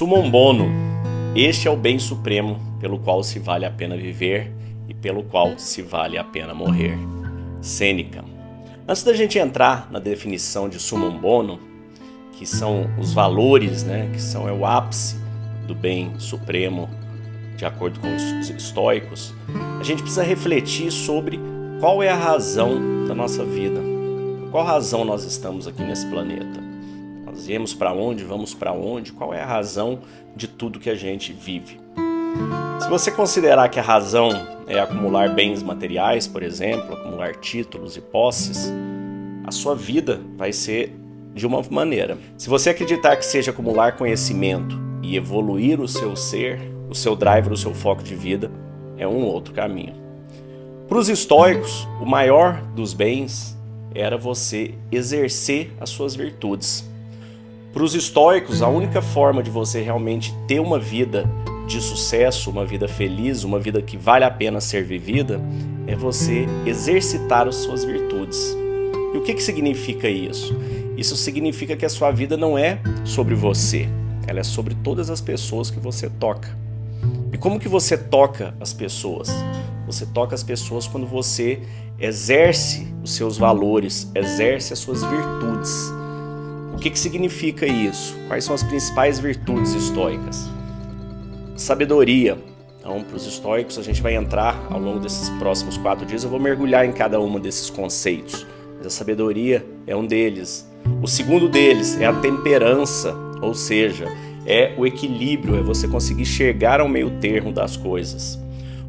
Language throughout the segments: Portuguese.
Summum Bono, este é o bem supremo pelo qual se vale a pena viver e pelo qual se vale a pena morrer. Sêneca. Antes da gente entrar na definição de Summum Bono, que são os valores, que é o ápice do bem supremo, de acordo com os estoicos, a gente precisa refletir sobre qual é a razão da nossa vida. Por qual razão nós estamos aqui nesse planeta? Nós viemos para onde, vamos para onde? Qual é a razão de tudo que a gente vive? Se você considerar que a razão é acumular bens materiais, por exemplo, acumular títulos e posses, a sua vida vai ser de uma maneira. Se você acreditar que seja acumular conhecimento e evoluir o seu ser, o seu driver, o seu foco de vida, é um outro caminho. Para os estoicos, o maior dos bens era você exercer as suas virtudes. Para os estoicos, a única forma de você realmente ter uma vida de sucesso, uma vida feliz, uma vida que vale a pena ser vivida, é você exercitar as suas virtudes. E o que significa isso? Isso significa que a sua vida não é sobre você, ela é sobre todas as pessoas que você toca. E como que você toca as pessoas? Você toca as pessoas quando você exerce os seus valores, exerce as suas virtudes. O que significa isso? Quais são as principais virtudes estoicas? Sabedoria. Então, para os estoicos, a gente vai entrar ao longo desses próximos 4 dias, eu vou mergulhar em cada um desses conceitos. Mas a sabedoria é um deles. O segundo deles é a temperança, ou seja, é o equilíbrio, é você conseguir chegar ao meio termo das coisas.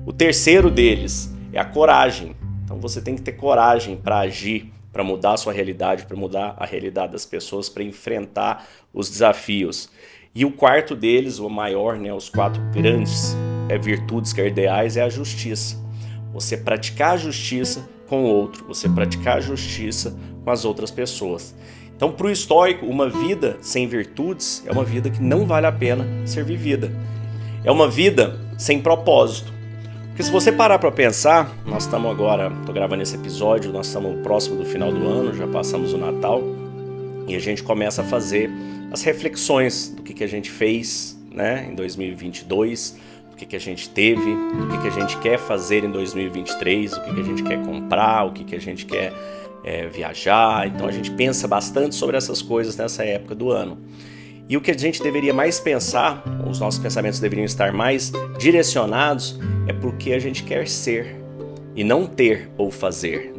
O terceiro deles é a coragem. Então você tem que ter coragem para agir, para mudar a sua realidade, para mudar a realidade das pessoas, para enfrentar os desafios. E o quarto deles, o maior, os 4 grandes virtudes que ideais, é a justiça. Você praticar a justiça com o outro, você praticar a justiça com as outras pessoas. Então, para o estoico, uma vida sem virtudes é uma vida que não vale a pena ser vivida. É uma vida sem propósito. Porque se você parar para pensar, nós estamos agora, estou gravando esse episódio, nós estamos próximo do final do ano, já passamos o Natal, e a gente começa a fazer as reflexões do que a gente fez em 2022, do que a gente teve, do que a gente quer fazer em 2023, o que a gente quer comprar, o que a gente quer viajar. Então a gente pensa bastante sobre essas coisas nessa época do ano. E o que a gente deveria mais pensar, os nossos pensamentos deveriam estar mais direcionados, é porque a gente quer ser e não ter ou fazer,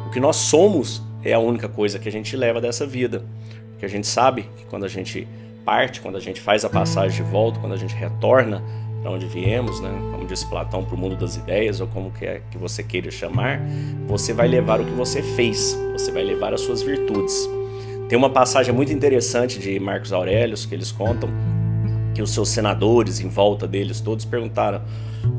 O que nós somos é a única coisa que a gente leva dessa vida. Porque a gente sabe que quando a gente parte, quando a gente faz a passagem de volta, quando a gente retorna para onde viemos, como disse Platão, para o mundo das ideias, ou como que você queira chamar, você vai levar o que você fez, você vai levar as suas virtudes. Tem uma passagem muito interessante de Marcos Aurelius que eles contam que os seus senadores em volta deles todos perguntaram: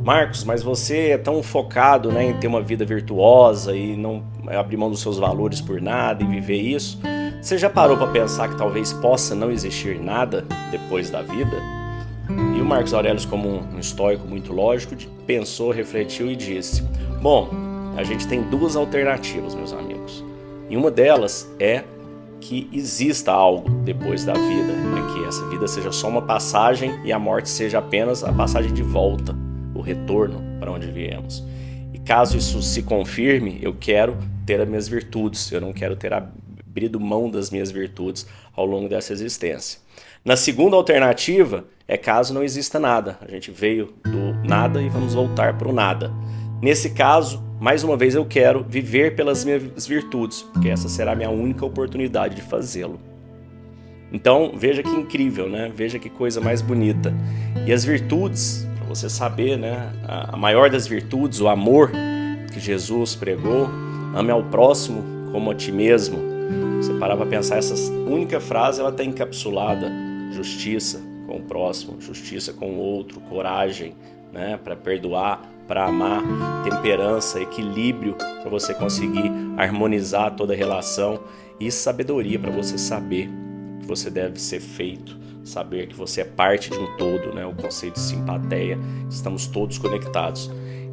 Marcos, mas você é tão focado em ter uma vida virtuosa e não abrir mão dos seus valores por nada e viver isso, você já parou para pensar que talvez possa não existir nada depois da vida? E o Marcos Aurelius, como um estoico muito lógico, pensou, refletiu e disse: bom, a gente tem 2 alternativas, meus amigos, e uma delas é que exista algo depois da vida, que essa vida seja só uma passagem e a morte seja apenas a passagem de volta, o retorno para onde viemos. E caso isso se confirme, eu quero ter as minhas virtudes, eu não quero ter abrido mão das minhas virtudes ao longo dessa existência. Na segunda alternativa é caso não exista nada, a gente veio do nada e vamos voltar para o nada. Nesse caso, mais uma vez eu quero viver pelas minhas virtudes, porque essa será a minha única oportunidade de fazê-lo. Então, veja que incrível, Veja que coisa mais bonita. E as virtudes, para você saber, a maior das virtudes, o amor que Jesus pregou, ame ao próximo como a ti mesmo. Você parar para pensar, essa única frase ela está encapsulada: justiça com o próximo, justiça com o outro, coragem, para perdoar, para amar, temperança, equilíbrio para você conseguir harmonizar toda a relação e sabedoria para você saber que você deve ser feito, saber que você é parte de um todo, o conceito de simpatia, estamos todos conectados.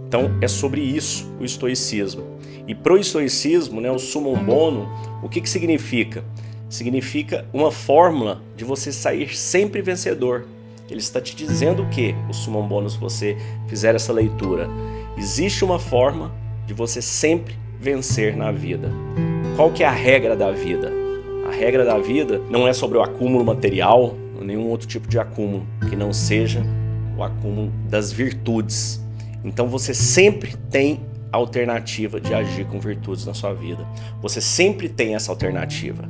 Então é sobre isso o estoicismo. E pro estoicismo, o Summum Bono, o que significa? Significa uma fórmula de você sair sempre vencedor. Ele está te dizendo o que, o summum bonus, se você fizer essa leitura? Existe uma forma de você sempre vencer na vida. Qual que é a regra da vida? A regra da vida não é sobre o acúmulo material, ou nenhum outro tipo de acúmulo, que não seja o acúmulo das virtudes. Então você sempre tem a alternativa de agir com virtudes na sua vida. Você sempre tem essa alternativa.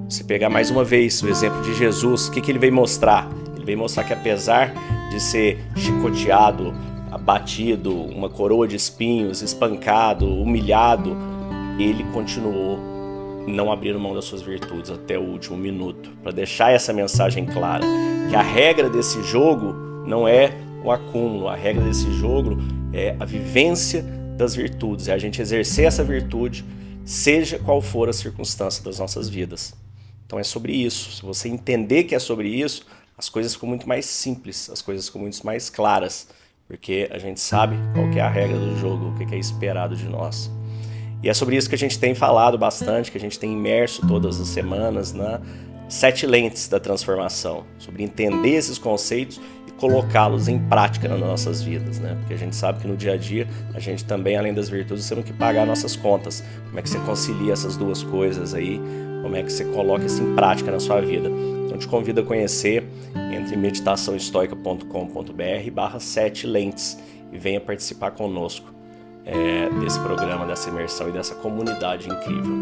Se pegar mais uma vez o exemplo de Jesus, o que ele veio mostrar? Ele veio mostrar que apesar de ser chicoteado, abatido, uma coroa de espinhos, espancado, humilhado, ele continuou não abrindo mão das suas virtudes até o último minuto, para deixar essa mensagem clara, que a regra desse jogo não é o acúmulo, a regra desse jogo é a vivência das virtudes, é a gente exercer essa virtude, seja qual for a circunstância das nossas vidas. Então é sobre isso. Se você entender que é sobre isso, as coisas ficam muito mais simples, as coisas ficam muito mais claras, porque a gente sabe qual que é a regra do jogo, o que é esperado de nós. E é sobre isso que a gente tem falado bastante, que a gente tem imerso todas as semanas na 7 lentes da transformação, sobre entender esses conceitos e colocá-los em prática nas nossas vidas, né? Porque a gente sabe que no dia a dia a gente também, além das virtudes, temos que pagar nossas contas. Como é que você concilia essas duas coisas aí? Como é que você coloca isso em prática na sua vida? Então te convido a conhecer, entre meditaçãoestoica.com.br/7 lentes e venha participar conosco desse programa, dessa imersão e dessa comunidade incrível.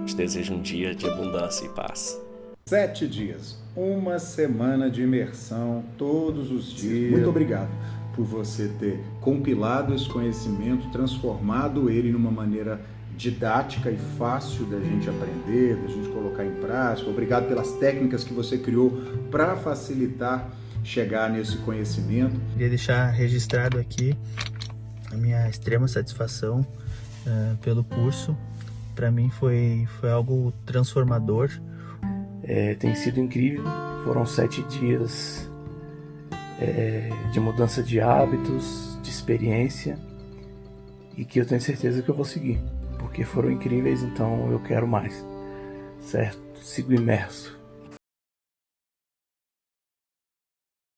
Te desejo um dia de abundância e paz. 7 dias, uma semana de imersão todos os dias. Muito obrigado por você ter compilado esse conhecimento, transformado ele numa maneira didática e fácil da gente aprender, da gente colocar em prática. Obrigado pelas técnicas que você criou para facilitar chegar nesse conhecimento. Queria deixar registrado aqui a minha extrema satisfação pelo curso. Para mim foi algo transformador. Tem sido incrível. Foram 7 dias de mudança de hábitos, de experiência, e que eu tenho certeza que eu vou seguir, porque foram incríveis, então eu quero mais, certo? Sigo imerso.